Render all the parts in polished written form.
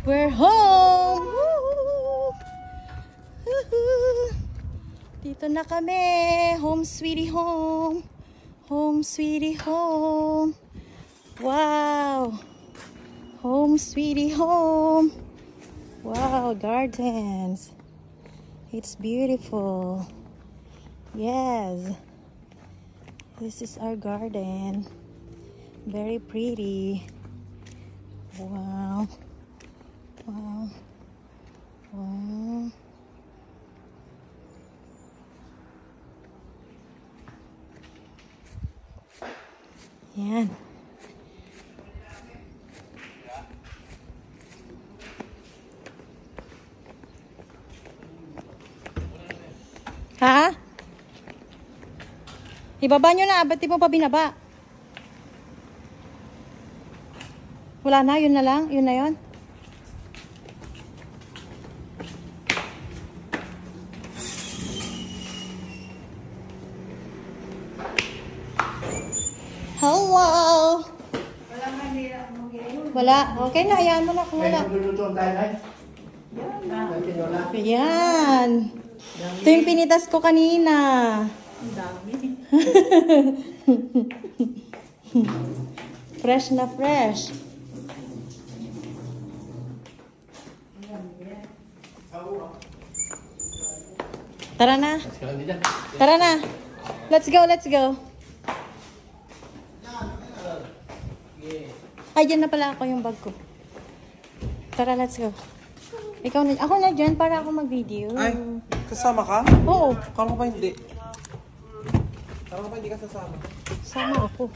We're home! Woo! Woohoo! Dito na kami. Home sweetie home. Home sweetie home. Wow! Home sweetie home. Wow, gardens. It's beautiful. Yes. This is our garden. Very pretty. Wow. Wow. Wow. Yan. Ha? Ibaba nyo na. Ba't di mo pa binaba? Wala na. Yun na lang. Yun na yun. Hello! Wala. Okay na. Hayaan mo na kung wala. Yan. Ito yung pinitas ko kanina. Ang dami. Fresh na fresh. Tara na. Tara na. Let's go, let's go. Ay, dyan na pala ako yung bag ko. Tara, let's go. Ikaw na, ako na dyan para ako mag-video. Ay, kasama ka? Oo. Kala ko pa hindi. Kala ko pa hindi ka sasama. Sama ako.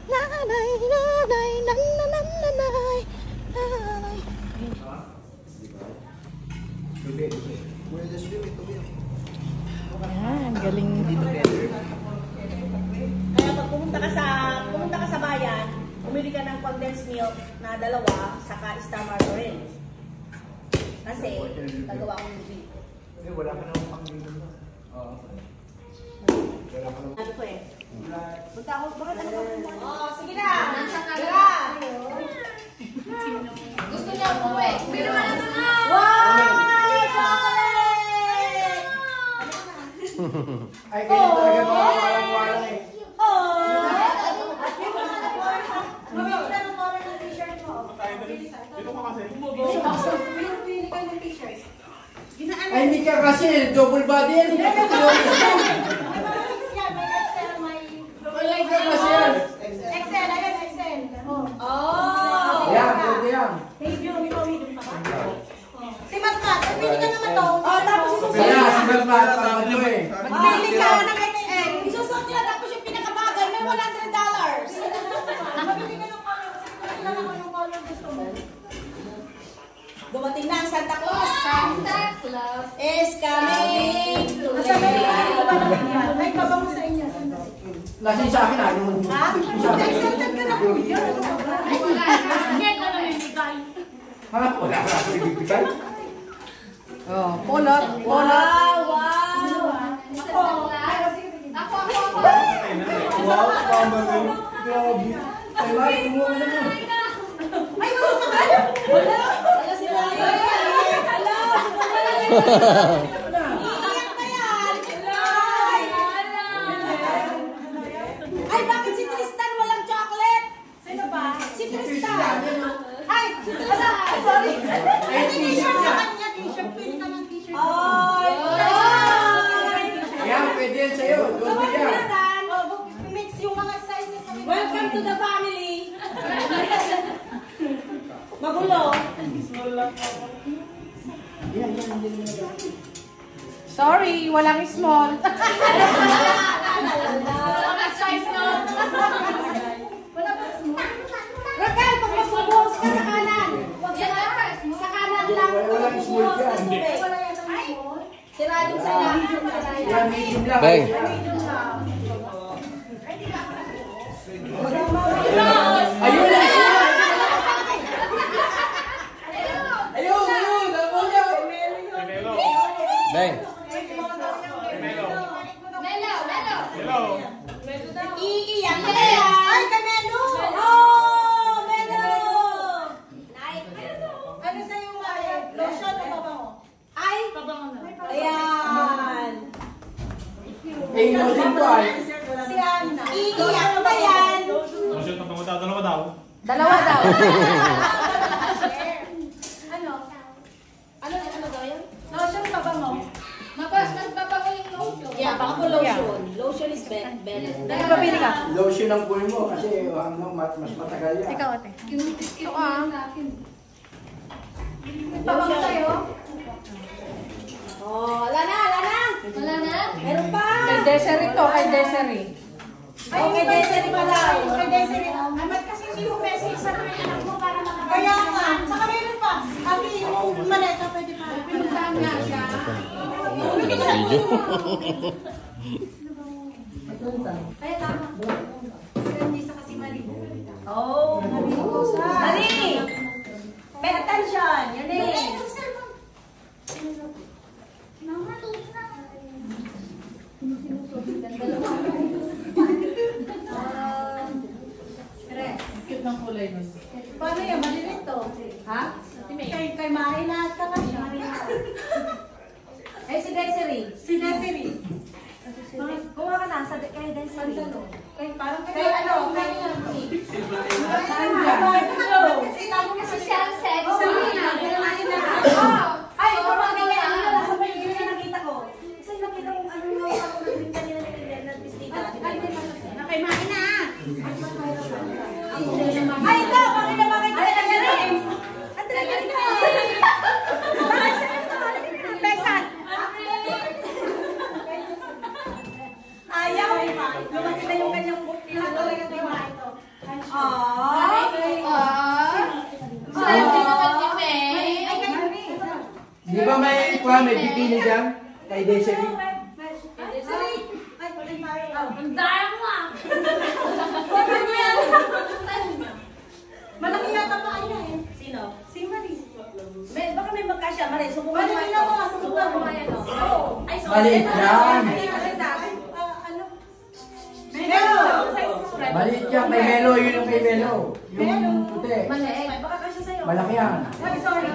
Nanay, nanay, nanay, nanay, nanay. Yan, galing. Kaya pag pumunta ka sa bayan, umili ka ng condensed milk na 2, saka Star Margarine. Kasi, nagawa ko yung dito. Wala ka naman pang dito. Oo. Ano ko eh? Punta ako, bakit ano ka? Oo, sige na! Tara! Gusto niya umuwi. Pero wala na nga. Wow! Chocolate! Ay, kaya talaga makawalang-walang eh. Oh! At yung mga nag-order, mabili ka ng order ng t-shirt mo. Dito ka kasi. Bili ka ng t-shirt. Ay, hindi ka kasi. Double body yan. May XL, kasi yan. XL, ayan, XL. Oh! Yan, pwede yan. Medium, ikaw medium pa ba? Si Matmat, pili ka naman to. Tapos isusuot Kaya, niya. sigal pa. Ano eh. Pili ka ng XL. Isusuot niya, tapos yung pinakabagal, may $100. Mabili ka ng color, kasi kung lang ako yung color gusto mo. Dumating na ang Santa Claus. Santa Claus Is coming to Nasa town. Ay, pabango sa inyo. Lasing sa akin, ano? Ha? Excited ka na po yun. Ano ka ba? Ay, wala. Hindi ko naman bigay. Ha? Wala ka ako ibibigay? Oh, polot. Wow! Wow! Santa Claus. Ako. Wow, tama din. Grabe. Ay, Mike, kumuha ka naman. Ay, wala sa kanya! Wala! Wala sila! Wala! Iiyak na yan! Ay, bakit si Tristan walang chocolate? Sino ba? Si Tristan! Ay, si Tristan! Sorry! Ay, t-shirt sa kanya, t-shirt. Pwede ka ng t-shirt. Ay! Ayan, pwede yan sa'yo. Doon Kapag bigyan. Tristan, mix yung mga sizes. Welcome to the family! Magulo. Sorry, walang small. Raquel, pag magbubuhos ka sa kanan. Huwag sa kanan lang. Walang small dyan. Siradong sa medium sa Yan, medium lang. Bang. Ayun lang siya! Ayun! Ako niya! Bang. Iiyak ka na yan. Ay, kay Melo. Oh, Melo. Ano sa'yo nga eh? Lotion o pabango? Ay, ayan. Eh, lotion to ay. Si Anna. Iiyak ba yan? Lotion na panguta, dalawa daw. Dalawa daw. Ano? Ano daw yan? Lotion pabango? Mas babago yung lotion. Yeah, baka po lotion. Lotion is better. Nagpapili ka. Lotion ang pool mo kasi mas matagal yan. Ikaw, ate. Ito sa akin. Pabango sa'yo? Oh, wala na, wala na. Wala na? Meron pa. Kay Desiree to, kay Desiree. Ay, kay Desiree pala. Kay Desiree. Ay, ba't kasi hindi mo message sa mga anak mo para makakaya? Kaya nga. Saka meron pa. Kami yung maleta pwede pa. Pinuntahan nga siya. Video. Kaya tama. Hindi sa kasi mali. Oh, mali. Pay attention. Yan eh. Cute ng kulay nun. Paano yan? Malilit to. Ha? Kay Mari lahat ka ka siya. Eh, si Desiree. Si Desiree. Kuha ka na sa kay Desiree. Parang kay ano? Kay Kasi siya ang sex. Ay, kumagay ka na. Nasa pa yung nakita ko. Kasi nakita ko ano yung ako nabing kanina na bisita. Kay Mari na. Ay, ito! Bakit na bakit? Ay, Desiree! Ang talagang ka! Pesan! Ayaw! Lumaki na yung kanyang bukti na talaga ito. Swerte naman ni May. Di ba may bikini dyan? Kay Desiree? Ang daya mo ah. Malaki yata pa niya eh. Sino? Si Maris. Baka may magkasya. Maris, subukan mo. Subukan mo. Ay, sorry. Maliit yan. Ano? Melo! Maliit yan. Kay Melo. Yun yung kay Melo. Yung puti. Maliit. Baka kasya sa'yo. Malaki yan. Ay, sorry.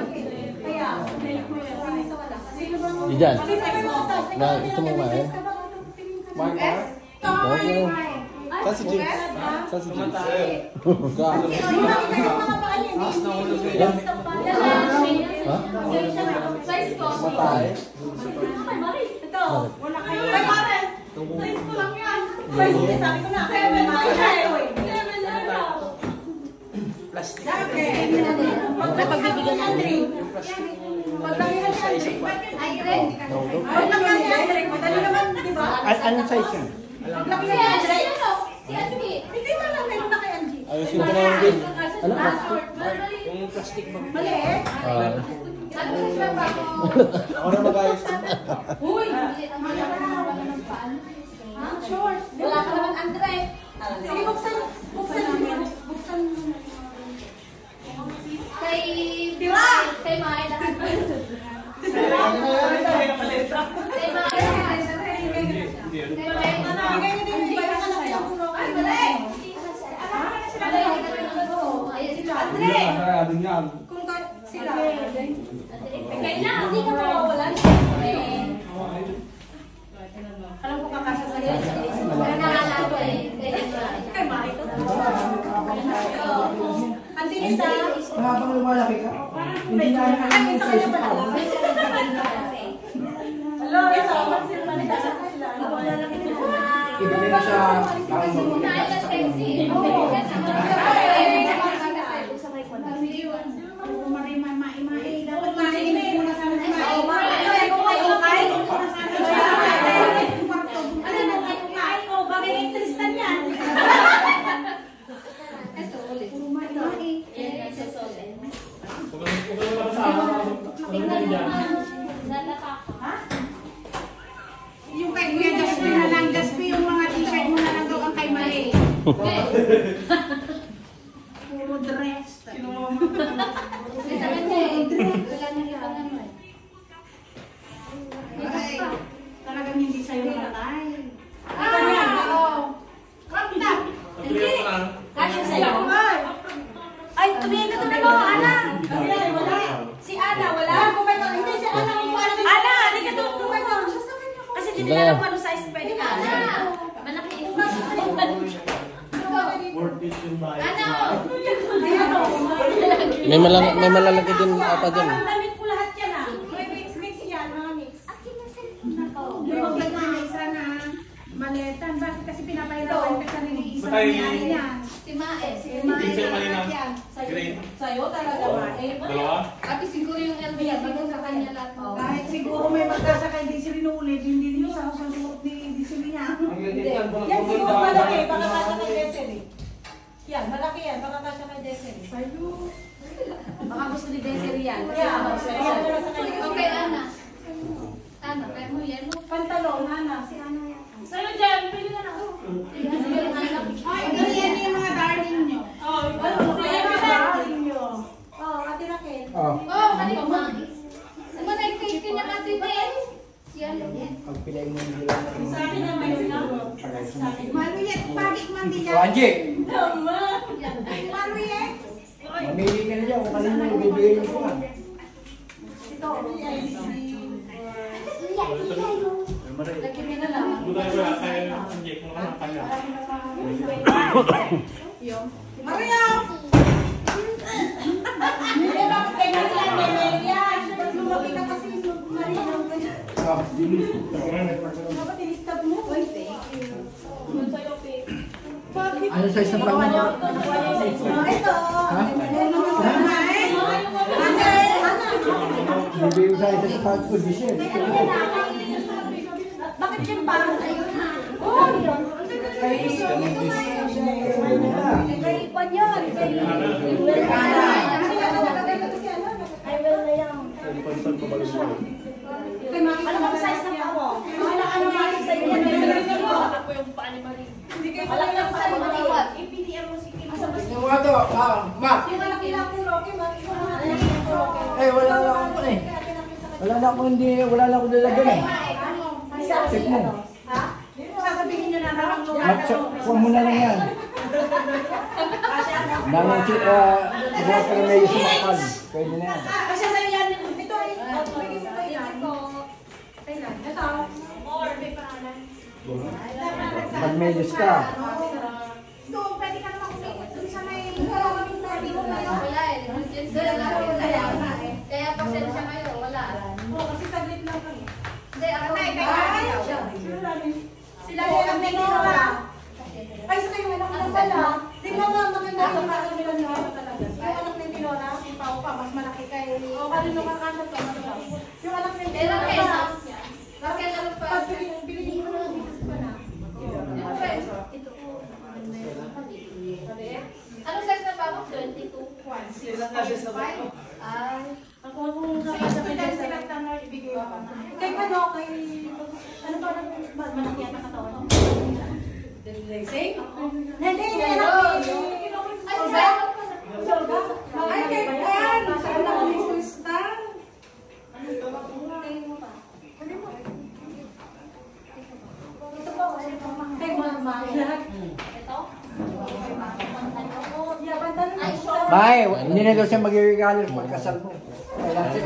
Kaya, sino ba mo? Diyan. Na, Na, gusto mo kumain? Mark, Mark? Okay. Saan si James? Saan si James? Ka. Ha? Size ko. Matay. Ito, wala kayo. Ay, pare! Size ko lang yan. Size ko, sabi ko na. 7 lang yan. 7 lang yan. Plastic. May pagbibigyan ng drink. Paglagyan ng drink. Ay, Greg. Paglagyan ng drink. Madali naman, di ba? Anong size yan? Paglagyan ng drink. Si Angie. Hindi mo lang, meron na kay Angie. Ayusin ko na yung din. Ano ba? Yung plastic bag. Maliit. Ano siya ba ako? Ako na mag-ayos. Uy! Short. Wala ka naman, Andre. Sige, buksan. Buksan mo. Buksan mo. Kay... Diba? Kay Mai. Kay Mai. Kay Mai. Bigay niyo din yung iba yung anak niya. Ay, mali! Andre! Kung sila. Kaya hindi ka mawawalan. Alam ko kakasya sa'yo. Kaya nakala ko eh. Kay Mari to. Ang tinis ah. Habang lumalaki ka, hindi na Ay, yung sa size kanya ko. pala. Hello, ito. Ibigay mo sa Kaya sexy. Dapat mahinig mo na sana si Mari. Tingnan mo na. Lalata ko. Yung kay Kuya Jasper na lang, Jasper, yung mga t-shirt mo na lang daw ang kay Mali. Puro dress. Sa kanya eh. Wala nang ibang ano eh. Ay, talagang hindi sa'yo nakalay. Hindi. Kasya sa'yo. Ay, tumingin ka doon mo, Ana. Wala. Si Ana, wala. Hindi, si Ana. Ana, hindi ka doon kumaito. Kasi hindi nila alam kung ano size pwede ka. Malaki yung May malalaki din ata dyan. Ang damit ko lahat yan ah. May mix yan, mga mix. Yung bag na may isa na maletan. Bakit kasi pinapahirapan ka sa niliisa na nangyari yan? si Mae. Hindi siya malinaw. Green. Sa'yo talaga, Mae. Dalawa. Ate siguro yung LB yan. Bagay sa kanya lahat. Kahit siguro may magkasa kay Desiree na ulit, hindi din sa susuot ni Desiree niya. Yan siguro malaki, baka kasya kay Desiree. Yan, malaki yan, baka kasya kay Desiree. Sa'yo. Baka gusto ni Desiree yan. Okay, Ana. Ana, kaya mo yan. Pantalon, Ana. Si Ana yan. Sa'yo dyan. Pili na ako. Ay, ganyan yung mga darling nyo. Darling nyo. Oh, Ate Raquel. Oh. Oh, kanina mo. Ano na yung cake niya kasi din? Siya lang yan. Pagpilay mo yung bilang. Sa akin naman yun ako. Maruyan, bakit man din yan? Wanji! Maruyan. Mamili ka na dyan kung kanino yung bibigyan mo ka. Ito. Lagi mo na lang. Buta yung wala tayo ang Jake mo naman kanya. Maruyan! Hindi, bakit kayo lang may Maria? Ba't lumaki ka kasi Maria? Ah, dilis. Dapat ilistab mo. Ay, thank you. Bakit? Ano size ng pangit? Ito. Ha? Bibigyan sa isa sa pangit ko, dishes. Bakit yung parang sa'yo na? Kay Ikon yun. Ano bang size ng pako? Wala ka naman sa'yo yan. Ako yung paa ni Marie. Wala ka naman sa'yo. Maliwat. IPDM mo si Kim. Yung mga to, Mac. Yung malaki lang ni Rocky, ikaw naman. Eh, wala lang ako eh. Wala lang ako lalagyan eh. Check mo. Ha? Sasabihin nyo na lang lugar ka doon. Kuha mo na lang yan. Nang buhat ka na medyo sumakal. Pwede na yan. Kasi sa'yo yan. Ito ay. Bigyan mo kayo yan. Ito. Or may pangalan. Pag medyos ka. So, pwede ka naman kumikot dun sa may karawang tabi mo ngayon. Wala eh. Emergency na natin kaya. Kaya pasensya kayo. Wala. Oo, kasi saglit lang kami. Hindi, ako. Sila yung anak ni Nora. Ay, sa kayo anak na pala. Tingnan mo, maganda yung anak ni Nora talaga. Yung anak ni Nora, si Pao pa, mas malaki kay... O, kanino kakasya to? Yung anak ni Pero Nora. kaya, bakit ano pa? Pagpili mo na dito pa na. Ito po. Ano size na ba ako? 22. Ay. Ako kung kakasya kay Desiree at Tanner, ibigay mo na. Kay ano, kay... Ano ba na malaki ang nakatawan? Sing? Hindi, anak ni... Ay, sayang ko na. Ay, kay Juan! Sa anak ni Tristan! Tingin mo pa. Ito po, kay Mama. Ito? Ay, May, hindi na daw siya mag-regalo pagkasal mo. Kailangan siya.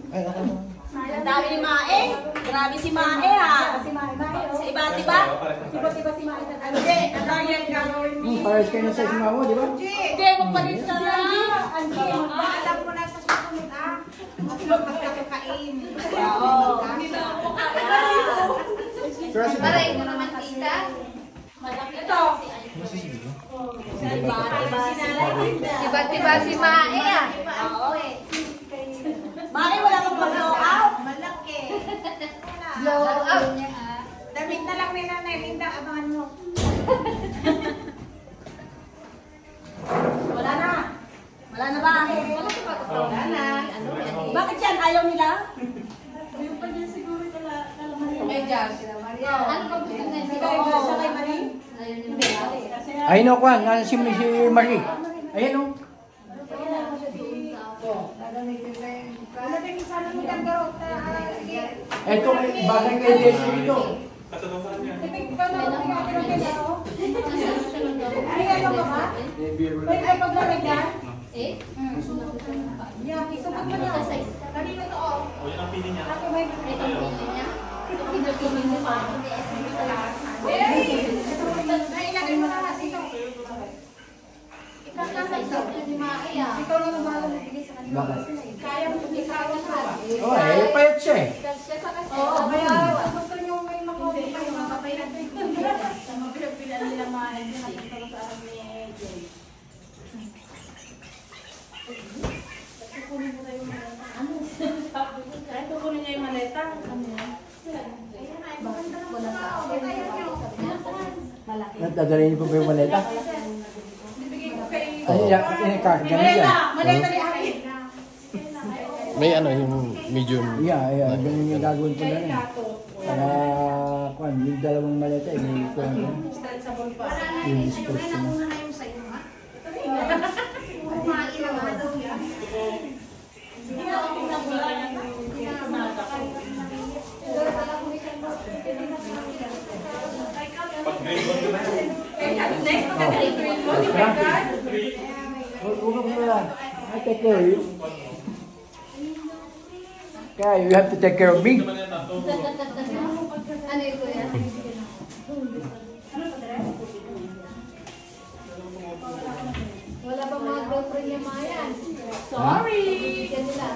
Ay, ako na. Ang dami ni Mae. Grabe si Mae ha. Si Mae. Sa iba-tiba. Iba-tiba si Mae. Hindi, ang dami ang gagawin mo. Pares kayo na sa isma mo, di ba? Hindi, magpalit ka na. Angie, alam mo na sa susunod ha. Huwag magkakakain. Oo. para ito naman tita. Ito. Tiba-tiba si Mae ah. Oo eh. Mae, wala kang blow out. Malaki. Blow out. Damit na lang ni Nanay Linda, abangan mo. Wala na. Wala na ba? Wala na. yan, ayaw nila? May Josh. Ano ba gusto niya? Siya kay Marie? Ayun yung may. Ayun o, Kwan. Si Marie. Ayan o. Ito, bagay kay Desi dito. Kasalusan niya. Eh? O, yan ang pili niya. Ito ang pili niya. Pinapili niya pa. Bakit? Kaya mo ikaw ang lahat. Oh, eh, payat siya eh. Siya sa kasi. Oo, kaya gusto niyo may makauwi kayo, makapay natin. Sa mapilagpilan nila mahal niya, nakikita ko sa akin ni Jay. Kukunin mo na yung maleta. Ano? Sabi ko, kaya kukunin niya yung maleta. Ano yan? Natadala niyo pa ba yung maleta? Bibigay ko kay... Ano yan? Kakagana Maleta! siya. Maleta ni Aki! May ano yung medium. Yeah, ganun yung gagawin ko na rin. Para, Kwan, yung dalawang maleta, may kulang ko. Stretchable pa. Yung dispose ko na. Pag grade 1 ko na yun. Huwag mo lang. I take care of you. Kaya you have to take care of me. Naman yan, tatlo. Ano yung kuya? Wala bang mga girlfriend niya mga yan? Sorry! Yan nila.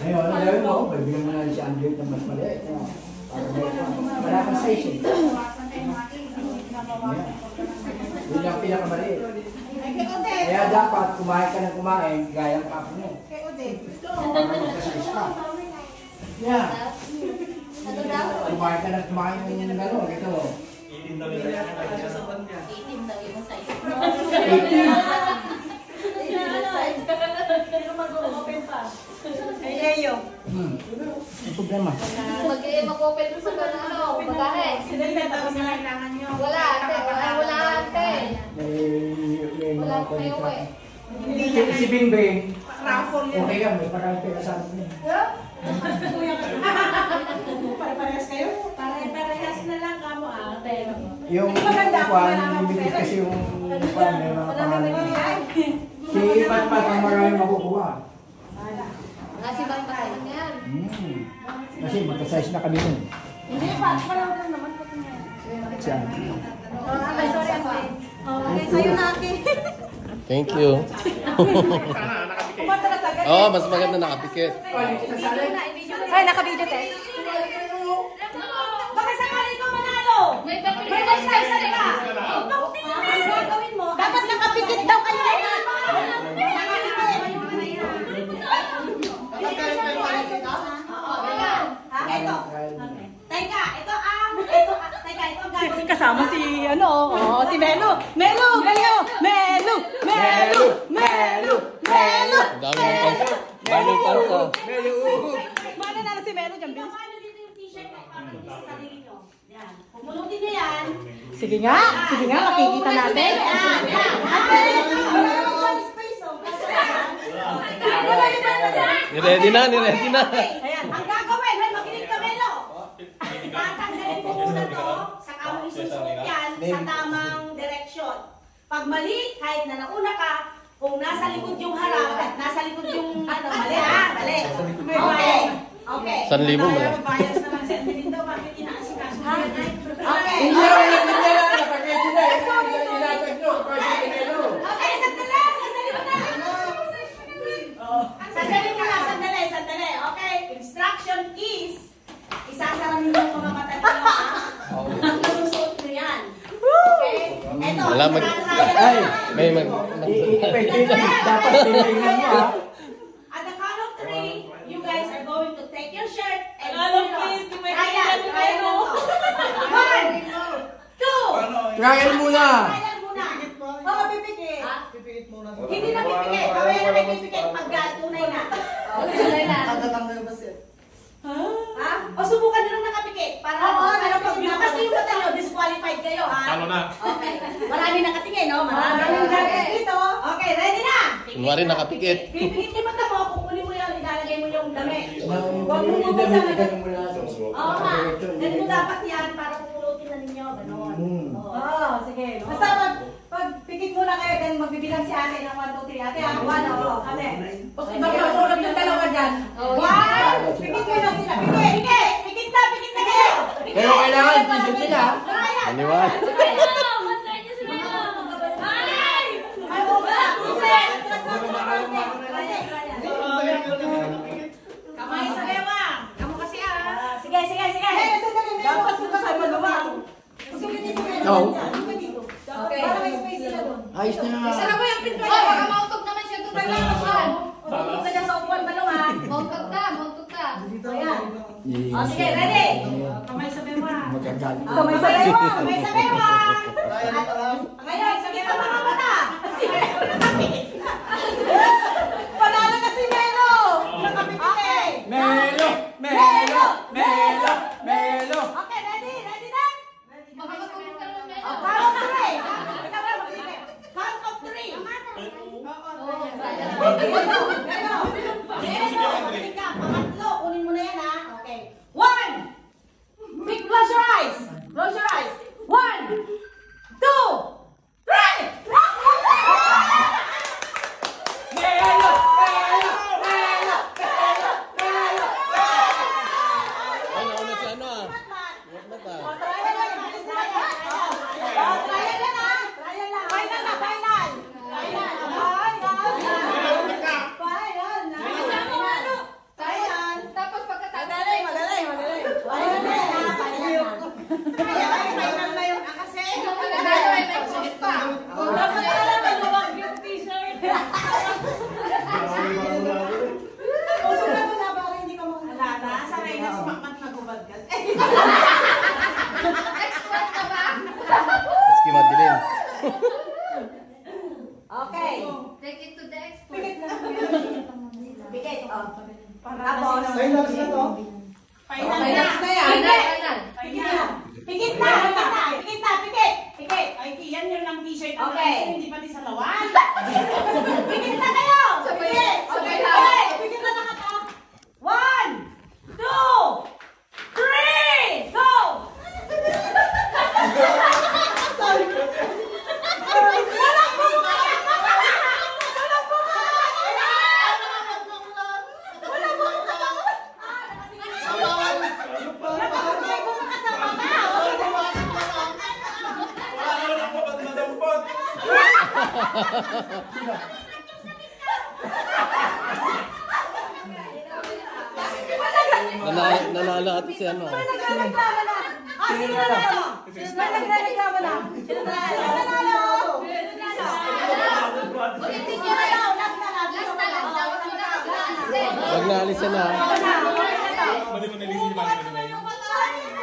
Ayun, alam mo, bibigyan mo na si Andre ng mas maliit. Wala kang size eh. Yun yung pinakamaliit. Kaya dapat kumain ka ng kumain, gaya ng kapo mo. Para magka-size ka. Yeah. Ano daw? Kumain ka ng kumain ng gano'n. Ito. 18 daw yun. 18 daw yung size. 18. Pero mag-open pa. Ay, Leo. Ang problema. Mag-open mo sa ano, bagahe. Sila yung tapos na kailangan nyo. Wala, ate. Wala, ate. May Wala mga kayo kontra. eh. Si Bingbing, Raffle yun. okay yan, may parang pera sa akin. Pare-parehas kayo? Pare-parehas na lang kamo ate. Yung kwan, bibigit kasi yung kwan, may mga pangalan. Si Ipat pa ang maraming makukuha. Kasi bang pakain yan? Kasi magka-size na kami nun. Hindi, parang lang naman. Siya. Ay, sorry, ate. Okay, sa'yo na, ate. Thank you. Kumatras agad. Oh, mas maganda nakapikit. Ay, naka-video te. Baka sakali ko manalo. May papel May na size ka. Ang gagawin mo. Dapat nakapikit daw kayo. Ito. Teka, ito gagawin. Kasama si, si Melo. Melo! Melo! Ang dami ng panta. Dami ng panta. Mana na si Melo dyan, Bill? Paano dito yung t-shirt na ipapagod sa sarili nyo? Yan. Pumunutin nyo yan. Sige nga, makikita natin. Ni-ready na. Ayan. Ang gagawin, may makinig ka, Melo. Tatanggalin mo muna to, saka mo isusuot yan sa tamang direksyon. Pag mali, kahit na nauna ka, kung nasa likod yung harap, nasa likod yung mali. Okay. Okay. 1,000 mo lang. Bias naman sa Lindo, bakit inaasikaso mo yan? Okay. Hindi na, nakakready na. Ilatag nyo, pwede kinelo. Okay, sandali muna. Sandali. Okay, instruction is, isasara niyo yung mga mata niyo, ha? Ang susuot niyo yan. Okay? Eto, Wala Ay, May dapat tingnan mo ha. at the count of 3, you guys are going to take your shirt and please, di may Ayan, kailan mo. 1, 2, Trial muna. Trial muna. Baka pipikit. Ha? Hindi na pipikit. Mamaya na may pipikit pag tunay na. Tunay na. Ha? O subukan nyo lang nakapikit. Para pero pag binukas yung mata nyo, disqualified kayo, ha? Talo na. Okay. Marami nakatingin, no? Maraming judges dito. Okay, ready na? Kunwari nakapikit. Pipikit yung mata mo, kukunin mo yan, ilalagay mo yung damit. Huwag mo Yung bubuksan damit, agad. itanong mo na. Oo nga. Ganito dapat yan para pupulutin na ninyo. Ganon. Oo, sige. Basta pag pikit muna kayo, then magbibilang si ate ng 1, 2, 3. Ate, 1, oo. Ate. Ibang kasulog yung dalawa dyan. 1, pikit mo lang sila. Pikit, pikit. Pikit na, pikit na kayo. Pikit. Pero kailangan, t-shirt nila. Ryan. Maniwala. Ay! Ay, oo ba? Ryan. Kamay sa bewang. Kamu kasi sige, sige, sige. Dapat suka sa maluwang. No. Okay. Para may space sila doon. Ayos na. Isara mo yung pinto Oh, niya. baka mautog naman siya doon. Kailangan. Tulog ka dyan sa upuan balungan. Mautog ka, mautog ka. Ayan. O sige, ready? Kamay sa bewang. Magagalit. Kamay sa bewang. Kamay sa bewang. Ngayon, sige ka mga mata. Si Melo nakapikit na. Panalo na si Melo. Nakapikit eh. Melo! Melo! Melo! Melo! Okay, ready? Ready na? Baka matulog ka naman. Count of 3. Count of 3. Pangatlo, kunin mo na yan ha. Okay. 1. Close your eyes. Close your eyes. 1, 2, 3. Melo! Melo! Melo! Melo! Melo! Ay, nauna si ano ah. Huwag na ta. Trial lang. Trial lang ha. Trial lang. Final na, final. Final. Final. Tapos pagkatapos. Final na yun. Kasi, May post pa. dapat na lang maluwag yung t-shirt. Usugan mo na para hindi ka makakala. Sanay na sumakmat na gubad ka. Expert ka ba? Maski madilim. Okay. Take it to the expert. Pikit na. Pikit. Tapos, Final na to. final Okay na. na yan. Final. Pikit na. Pikit na. Pikit na. Pikit. Pikit. Ay, yan yun ang t-shirt. Okay. Hindi pati sa lawan. Pikit na kayo. Sabay- Pikit. sabay Pikit. lang. Pikit na nakata. 1, 2, 3, go! Wala na po, ba't madampot? Nanalo ata si ano. Nagrereklamo na. Sino nanalo? Nagrereklamo na. Sino nanalo? Ulitin niyo na yun. Last na lang. Tapos mo na mag-assist. Pag naalisan na. Mali mo nalisin yung mga ganun.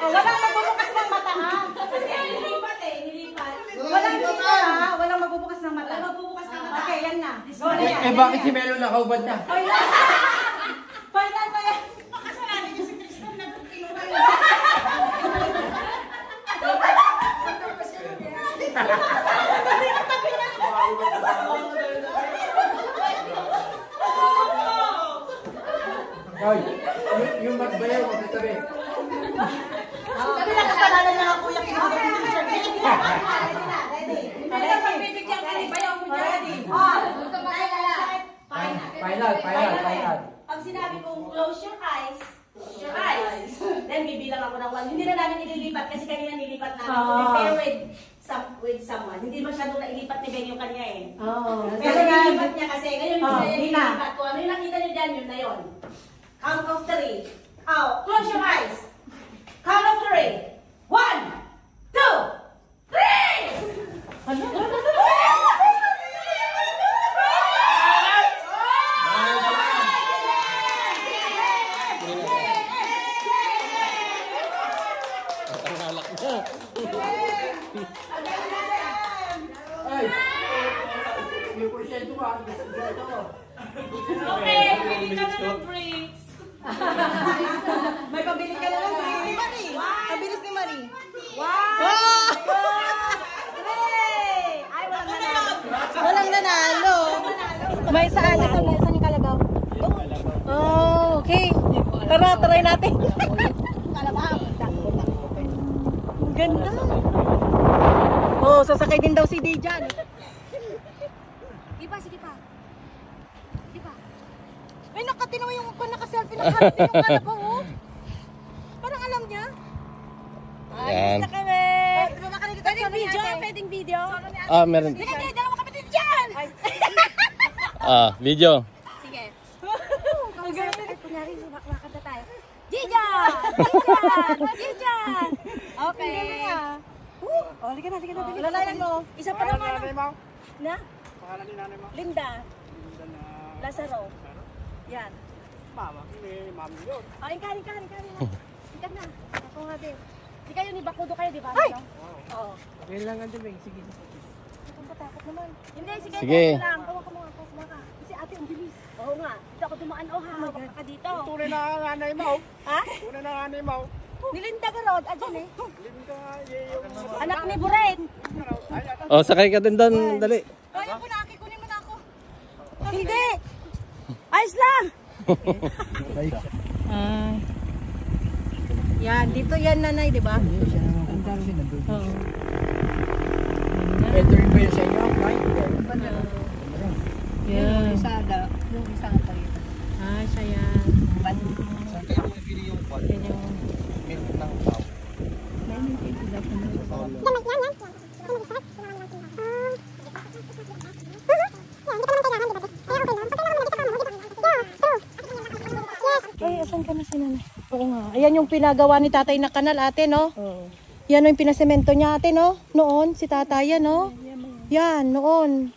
Walang magbubukas ng mata ha. Kasi nilipat eh, nilipat. Walang nilipat ha. Walang magbubukas ng mata. Walang magbubukas ng mata. Okay, yan na. Go na yan. Eh bakit si Melo nakaubad na? Final. Final na yan. Makasalanan niyo si Tristan na pinuha yun. Hoy, yung magbayaw, magsasabi. Sabi na kasalanan niya nga kuya kinuha yung t-shirt. Ready na. Ready. Ready. Pagbibigyan ka ni Bayaw mo dyan. Ready. Huwag ka mag-alala. Final. Pag sinabi kong close your eyes, then bibilang ako ng 1. Hindi na namin nililipat kasi kanina nilipat namin. To be fair with someone. Hindi masyadong nailipat ni Ben yung kanya eh. Pero nilipat niya kasi. Ngayon hindi na niya nilipat ko. Ano yung nakita niyo dyan, yun na yun. Count of 3. Close your eyes. Count of 3. 1, 2, 3! Tatanghalak na. Ay! May porsyento Okay, pili ka na ng drinks. May pabili ka na lang. Ni Marie. Pabilis ni Marie. Ay, walang nanalo. Walang nanalo. May saan yung kalabaw? Oh, okay. Tara, try natin. Kalabaw. Ganda. Oh, sasakay din daw si Dijan. Di ba? Sige pa. Di ba? Ay, nakatinaw yung naka-selfie ng harap yung kalabaw, oh. Parang alam niya. Yan. Na kami. Pwedeng video? Pwedeng video? Ah, meron. Hindi, dalawa kami din dyan. Ah, video. Sige. Ang galing. Kunyari, makakanta tayo. Dijan! Dijan! Dijan! Okay. Oh, halika na. Lalayan mo. Isa pa naman. Na? Pangalan ni nanay mo? Linda. Linda na... Lazaro. Yan. Mama, may mami yun. Oh, ikan na. Ikan na. Ako nga din. Di kayo ni Bakudo kayo, di ba? Ay! Oo. Kailangan din, sige. Ang patakot naman. Hindi, sige. Sige. Sige lang. Tawa ka mga ka. Kasi ate, ang bilis. Oo nga. Dito ako dumaan. Oh, hawak ka dito. Tunay na nanay mo. Ha? Tunay na nanay mo. Nilinda ka, Rod. Adyan eh. Linda, yung... Anak ni Buret. Oh, sakay ka din doon, dali. Kaya ko na, kunin mo na ako. Hindi. Ayos lang. Yan, dito yan nanay, di ba? Oo. Ito rin ba yun sa inyo? Yan. Yung isang parito. Ah, siya yan. Saan kayo nabili yung kwan? Yan yung... Milk ng tao. Ay, asan ka na si nanay? Oo nga. Ayan yung pinagawa ni tatay na kanal, ate, no? Oo. Yan yung pinasemento niya, ate, no? Noon, si tatay, yan, no? Yan, noon.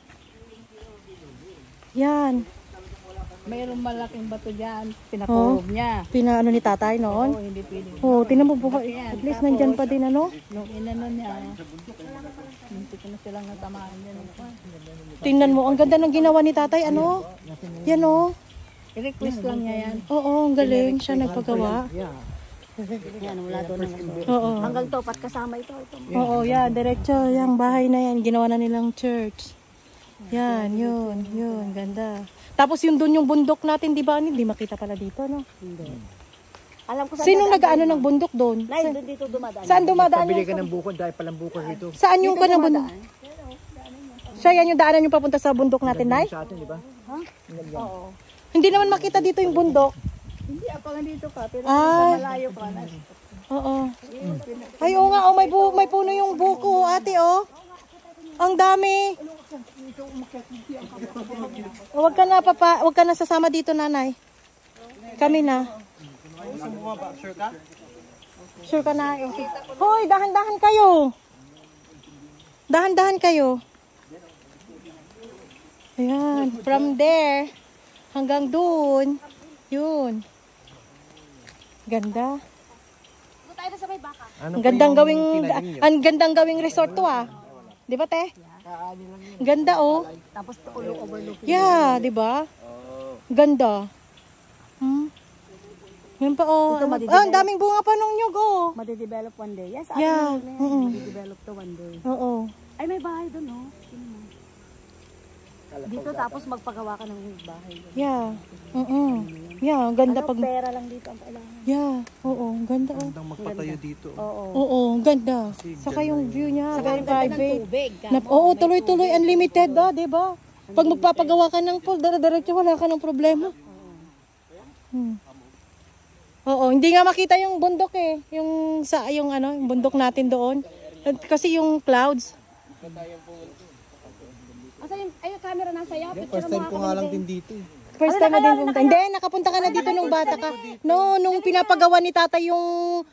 Yan. Mayroong malaking bato dyan. Pinakurog niya. Pinaano ni tatay noon? Hindi pwede. Oh, tinan mo buhay. At least nandyan pa din, ano? Nung inano niya, hindi ko na silang natamaan yan. Tingnan mo, ang ganda ng ginawa ni tatay, ano? Yan, oh. I-request lang niya yan. Oo, ang galing. Siya nagpagawa. Yan, wala doon naman. Oo. Hanggang topat kasama ito. Oo, yan. Diretso, yung bahay na yan. Ginawa na nilang church. Yan, yun. Ganda. Tapos yung doon yung bundok natin, di ba? Hindi makita pala dito, no? Hindi. Alam ko Sinong nag-ano ng bundok doon? Nay, doon dito dumadaan. Saan dumadaan Pabili ka yung... ng bukod dahil palang bukod dito. Saan yung ka ng bundok? Siya yan yung daanan yung papunta sa bundok natin, Nay? Sa atin, di ba? Oo. Hindi naman makita dito yung bundok. Hindi, ako nga dito ka. Pero Ay. malayo ka na. Oo. Ay, oo nga, oh, may puno yung buko, ate, oh. Ang dami. Oh, wag ka na sasama dito, nanay. Kami na. Sure ka na? Okay. Hoy, dahan-dahan kayo. Dahan-dahan kayo. Ayan, from there hanggang doon. Yun. Ganda. Doon tayo sa may baka. Ang gandang gawing resort to, ah. Di ba, te? Ganda, oh. Tapos overlook. Yeah, di ba? Ganda. Yan pa, oh. Ang daming bunga pa nung nyug, oh. Madidevelop one day. Yes, Yeah. madidevelop to one day. Oo. Ay, may bahay doon, oh. Dito tapos magpagawa ka ng bahay. Yeah. Yeah, ganda Ano, pag... pera lang dito ang kailangan. Yeah. Oo, ganda, oh. magpatayo dito. Oo. Oo, ganda. Saka yung view niya, very private. Tubig. Oo, tuloy-tuloy, unlimited, ah, di ba? Pag magpapagawa ka ng pool, dire-diretso, wala ka ng problema. Oo, hindi nga makita yung bundok eh. Yung bundok natin doon. Kasi yung clouds. Asa yung camera nasa iyo? First time ko nga lang din dito. First time na din pumunta. Hindi, nakapunta ka na dito nung bata ka. No, nung pinapagawa ni tata yung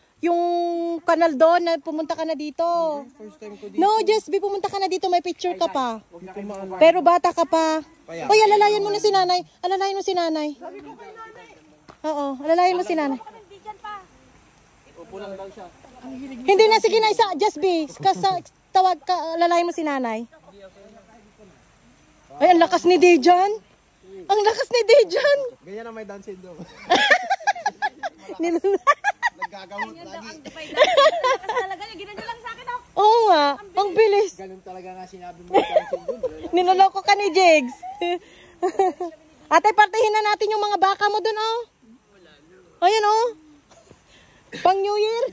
kanal doon, na pumunta ka na dito. First time ko dito. No, just pumunta ka na dito, may picture ka pa. Pero bata ka pa. Uy, alalayan mo na si nanay. Alalayan mo si nanay. Oo, alalayan mo si nanay. Hindi na, sige na, isa, just be. Tawag ka, alalayan mo si nanay. Ay, ang lakas ni Dejan. Ang lakas ni Dejan. Ganyan na may Down syndrome. Nagkagamot lagi. Talaga, ginanyo lang sa akin oh. Oo nga, ang bilis. Ganun talaga nga sinabi mo Down syndrome. Niloloko ka ni Jigs. Ate, partihin na natin yung mga baka mo dun, oh. Ayan, oh. Pang New Year.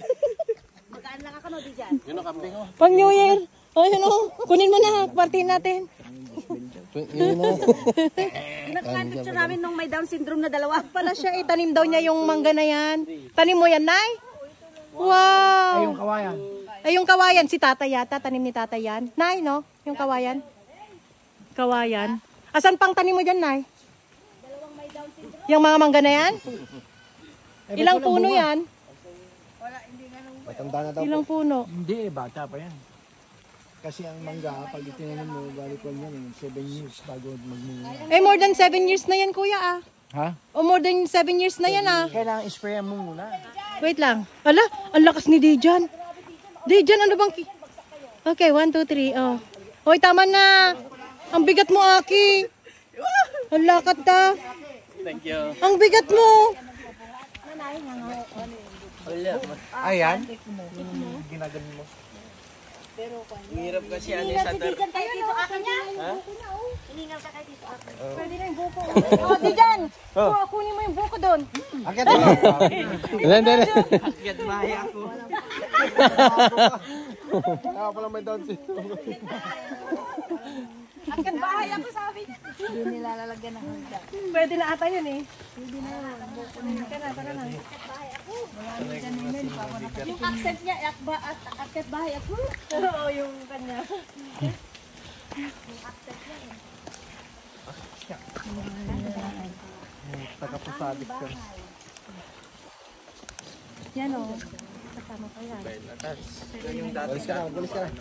Magaan lang ako no, di dyan. Yun ang kambing oh. Pang New Year. Ayan, oh. Kunin mo na, partihin natin. Pinag-picture namin nung may Down syndrome na dalawa. Pala siya, itanim daw niya yung mangga na yan. Tanim mo yan, Nay? Wow. Ay, yung kawayan. Ay, yung kawayan, si tatay yata, tanim ni tatay yan. Nay, no? Yung kawayan. Kawayan. Asan pang tanim mo dyan, Nay? Yung mga mangga na yan? Ilang puno yan? Matanda na daw Ilang po. puno? Hindi, bata pa yan. Kasi ang mangga, pag itinanim mo, balik ko yan, 7 years bago magmunga. Eh, more than 7 years na yan, kuya, ah. Ha? O more than 7 years na yan, ah. Kailangan isprayan mo muna. Wait lang. Ala, ang lakas ni Dejan. Dejan, ano bang... Okay, 1, 2, 3, oh. Hoy, tama na. Ang bigat mo, Aki. Ang lakad ta. Thank you. Ang bigat mo. Ayan. Ginaganon mo. Hirap kasi ano sa Diyan kayo dito, akin niya. Hiningal ka kayo dito, akin. Pwede na yung buko. Oh, Dejan. Kunin mo yung buko doon. Akit mo. Hindi. Akit bahay ako. Kaya pala may Down syndrome. Akin bahay ako, sabi niya. Pwede na ata yun, eh. Yung accent niya, akit bahay ako. Oo, yung kanya. Tagapusadik ka. Yan, oh. Kasama ko yan. Galis ka na, galis ka na.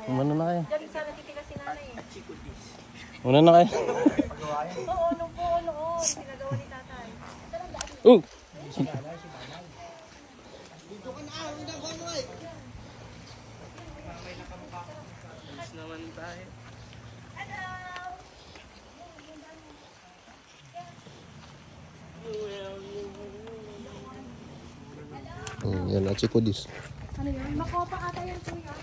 Umano na kayo. Diyan sana titigas si nanay, eh. Una na kayo. Oo, nung po, noon. Pinagawa ni tatay. Oh! Yan, Achikudis. Ano yun? Makopa ata yan, kuya.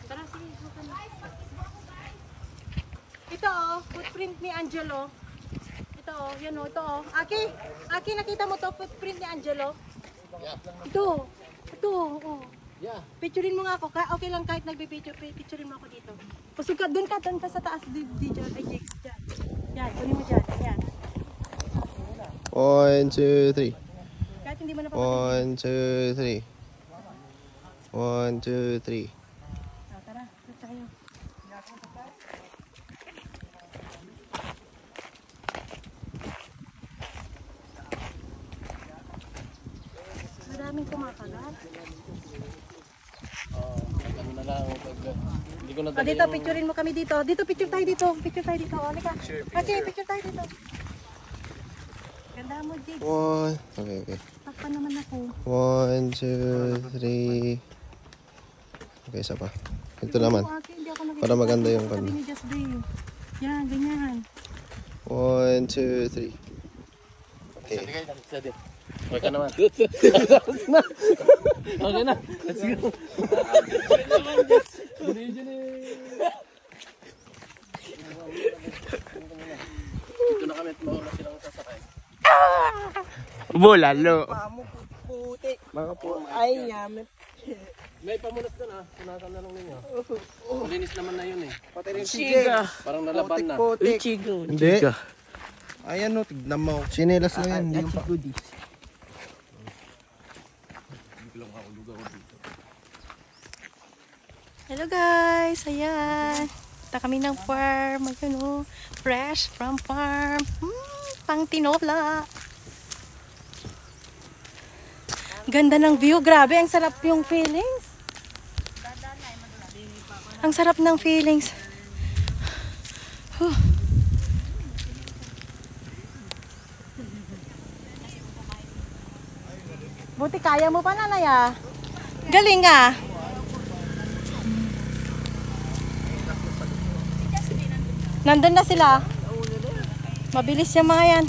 Tara, sige. Ito, oh. Footprint ni Angelo. Ito, oh. Yan, oh. Ito, oh. Aki, nakita mo to? Footprint ni Angelo? Ito. Ito, oh. Yeah. Picturein mo nga ako. Okay lang kahit picturein mo ako dito. Pasok ka, doon ka sa taas. Diyan, ay Jakes, dyan. Yan, kunin mo dyan. Yan. 1, 2, 3. Kahit hindi mo napapagod. 1, 2, 3. 1, 2, 3. Tara, dito tayo. Maraming kumakagat. Ano na lang, hindi ko na O dito, picturein mo kami dito. Dito, picture tayo dito. Picture tayo dito. O, halika. Okay, picture tayo dito. Ganda mo, Jigs. 1, okay. Takpan naman ako. 1, 2, 3. Okay, isa pa. Ito naman. Ate, hindi ako nakikita. Para maganda yung Sabi kanya. ni Just Day. Yan, ganyan. 1, 2, 3. Okay. Okay ka naman. Okay na. Let's go. Ito na kami at mauna silang sasakay. Bulalo. Mga po. Ay, yaman. May pamunas doon ah. Punasan na lang ninyo. Malinis naman na yun eh. Pati rin chiga. Parang nalaban na. Putik. Hindi. Ayan no, tignan mo. Sinelas lang yan. Hindi pa. Hello guys, ayan. Punta kami ng farm. Ayun oh. Fresh from farm. Pang tinola. Ganda ng view. Grabe, ang sarap yung feelings. Ang sarap ng feelings. Buti kaya mo pa, nanay ah. Galing ah. Nandun na sila. Mabilis yung mga yan.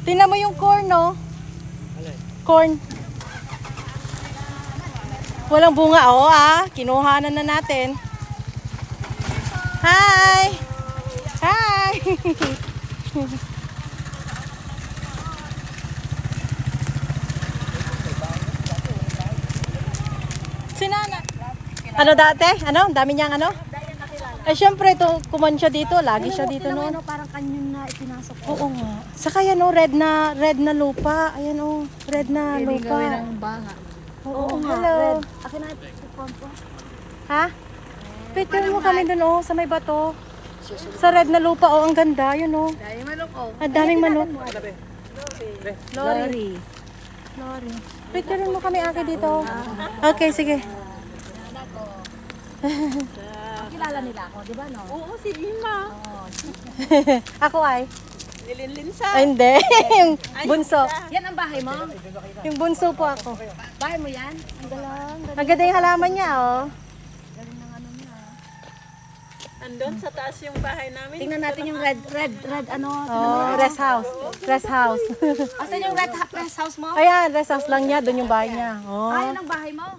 Tingnan mo yung corn, no? Corn. Walang bunga. Oo ah. Kinuhanan na natin. Hi! Hi! Sinana. Ano dati? Ano? Dami niyang ano? Eh syempre ito, kuman siya dito. Lagi siya dito noon. Parang kanyon na ipinasok. Oo nga. Saka yan oh, red na lupa. Ayan oh, red na lupa. gawin ng banga. Oo nga. Hello. Akin na ipon ko. Ha? Picture mo kami dun oh, sa may bato. Sa red na lupa oh, ang ganda. Yun oh. Dahil manok oh. Ang daming manok. Lori. Lori. Picture mo kami ate dito. Okay, sige. Kilala nila ako, di ba no? Oo, si Lima. Ako ay? Nilinlinsa. Ay, hindi. Yung bunso. Yan ang bahay mo? Yung bunso po ako. Bahay mo yan? Ang galang. Ang ganda yung halaman niya oh. Andun sa taas yung bahay namin. Tingnan natin yung red ano. Oh, rest house. Rest house. Asan yung red house mo? Ayan, rest house lang niya. Doon yung bahay niya. Oh. Ayan ang bahay mo?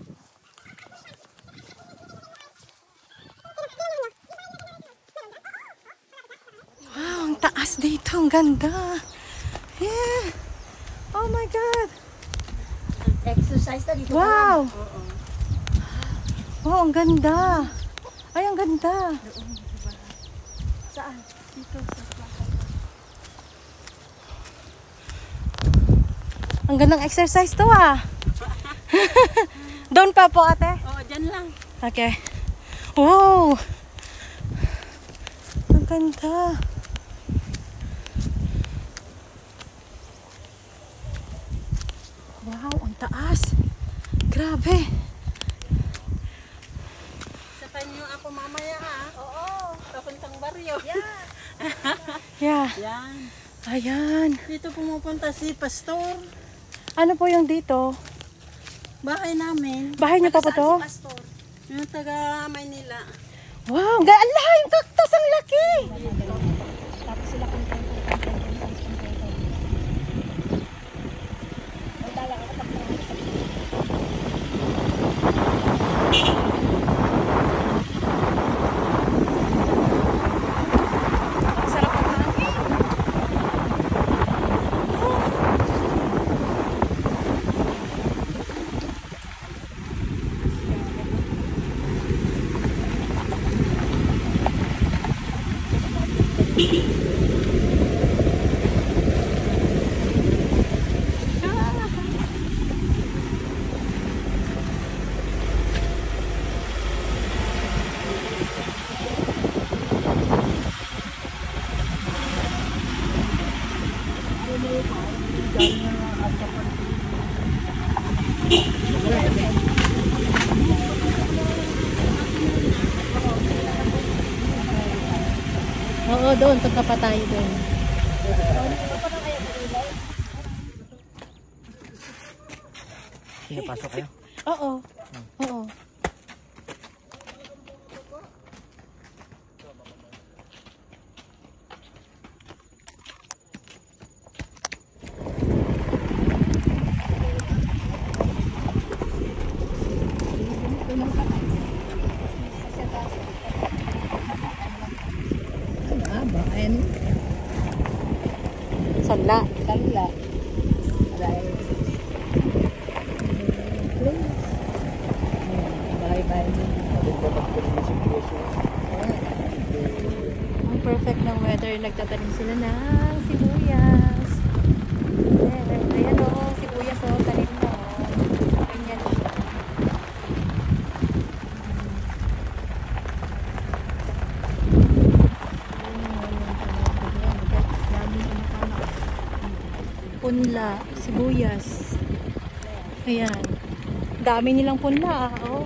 Wow, ang taas dito. Ang ganda. Yeah. Oh my God. Exercise na dito. Wow. Wow, ang ganda. Ay, ang ganda. Saan? Ang gandang exercise to ah. Doon pa po ate. Oo, dyan lang. Okay. Wow. Ang ganda. Wow, ang taas. Grabe. Sa kanyo ako mamaya ha. Oo. Papuntang baryo. Yeah. Yan. Ayan. Dito pumupunta si Pastor. Ano po yung dito? Bahay namin. Bahay niyo pa po to? Yung taga Maynila. Wow, ala, yung cactus ang laki. Oo, doon. Punta pa tayo doon. Pinapasok kayo? Oo. Oo. Sala. Sala. Ang perfect ng weather. Nagtatanim sila ng sibuyas. Ayan o, sibuyas o, tanim mo. Ganyan siya. Punla, sibuyas. Ayan. Dami nilang punla. Oh.